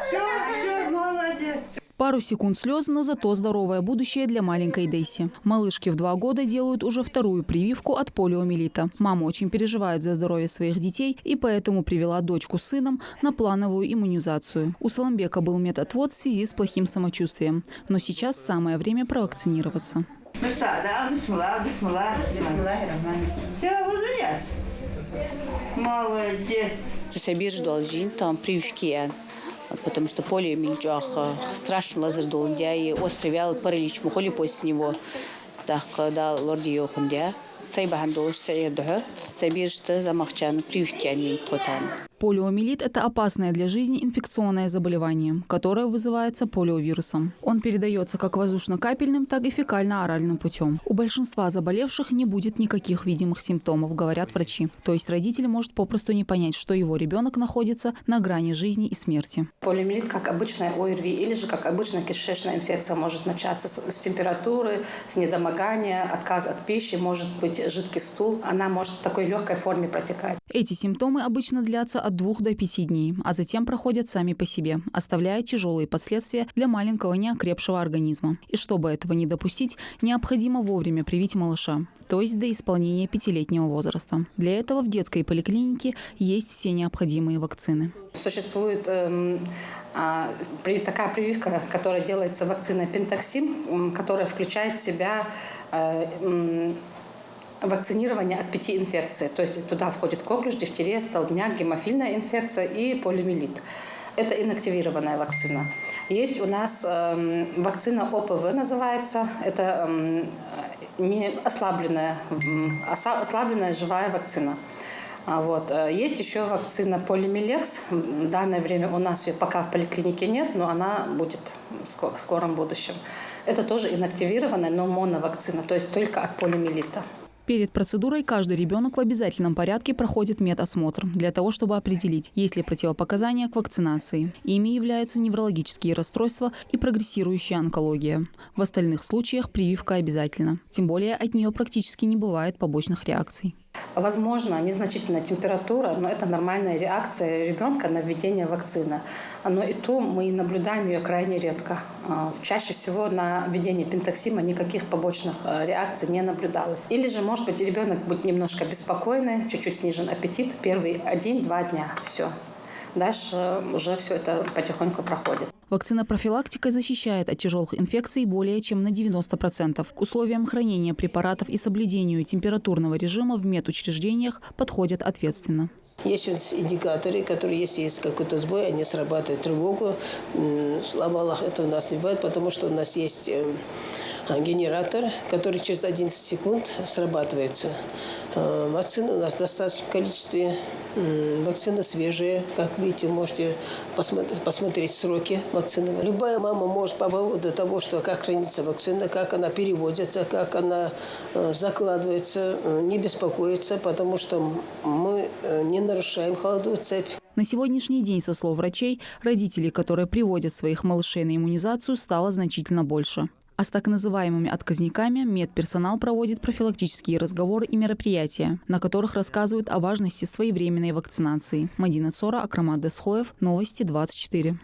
Все, молодец. Пару секунд слез, но зато здоровое будущее для маленькой Дейси. Малышки в 2 года делают уже 2-ю прививку от полиомиелита. Мама очень переживает за здоровье своих детей и поэтому привела дочку с сыном на плановую иммунизацию. У Саламбека был медотвод в связи с плохим самочувствием. Но сейчас самое время провакцинироваться. Ну что, да, бисмилlah. Все, возрясь. Молодец. Прививки. Потому что полиомиелит страшно лазер и острый вялый паралич, мухоли после него. Так, да, лорди йохундя. Сайбахан долж сайдуха. Сайбиршта замахчан прививки они хотан. Полиомиелит – это опасное для жизни инфекционное заболевание, которое вызывается полиовирусом. Он передается как воздушно-капельным, так и фекально-оральным путем. У большинства заболевших не будет никаких видимых симптомов, говорят врачи. То есть родитель может попросту не понять, что его ребенок находится на грани жизни и смерти. Полиомиелит, как обычная ОРВИ или же как обычная кишечная инфекция, может начаться с температуры, с недомогания, отказ от пищи, может быть жидкий стул. Она может в такой легкой форме протекать. Эти симптомы обычно длятся от 2 до 5 дней, а затем проходят сами по себе, оставляя тяжелые последствия для маленького неокрепшего организма. И чтобы этого не допустить, необходимо вовремя привить малыша, то есть до исполнения 5-летнего возраста. Для этого в детской поликлинике есть все необходимые вакцины. Существует такая прививка, которая делается вакциной Пентаксим, которая включает в себя вакцинирование от 5 инфекций. То есть туда входит коклюш, дифтерия, столбняк, гемофильная инфекция и полиомиелит. Это инактивированная вакцина. Есть у нас вакцина ОПВ называется. Это не ослабленная живая вакцина. Вот. Есть еще вакцина Полимелекс. В данное время у нас ее пока в поликлинике нет, но она будет в скором будущем. Это тоже инактивированная, но моновакцина, то есть только от полиомиелита. Перед процедурой каждый ребенок в обязательном порядке проходит медосмотр для того, чтобы определить, есть ли противопоказания к вакцинации. Ими являются неврологические расстройства и прогрессирующая онкология. В остальных случаях прививка обязательна. Тем более от нее практически не бывает побочных реакций. Возможно, незначительная температура, но это нормальная реакция ребенка на введение вакцины. Но и то мы наблюдаем ее крайне редко. Чаще всего на введение пентаксима никаких побочных реакций не наблюдалось. Или же, может быть, ребенок будет немножко беспокойный, чуть-чуть снижен аппетит, первые 1-2 дня. Все. Дальше уже все это потихоньку проходит. Вакцина профилактика защищает от тяжелых инфекций более чем на 90%. К условиям хранения препаратов и соблюдению температурного режима в медучреждениях подходят ответственно. Есть индикаторы, которые, если есть какой-то сбой, они срабатывают тревогу. Слава Аллаху, это у нас не бывает, потому что у нас есть генератор, который через 11 секунд срабатывается. Вакцины у нас в достаточном количестве. Вакцины свежие. Как видите, можете посмотреть сроки вакцины. Любая мама может по поводу того, что как хранится вакцина, как она переводится, как она закладывается, не беспокоиться, потому что мы не нарушаем холодовую цепь. На сегодняшний день, со слов врачей, родителей, которые приводят своих малышей на иммунизацию, стало значительно больше. А с так называемыми отказниками медперсонал проводит профилактические разговоры и мероприятия, на которых рассказывают о важности своевременной вакцинации. Мадина Цора, Акрамат Десхоев, Новости 24.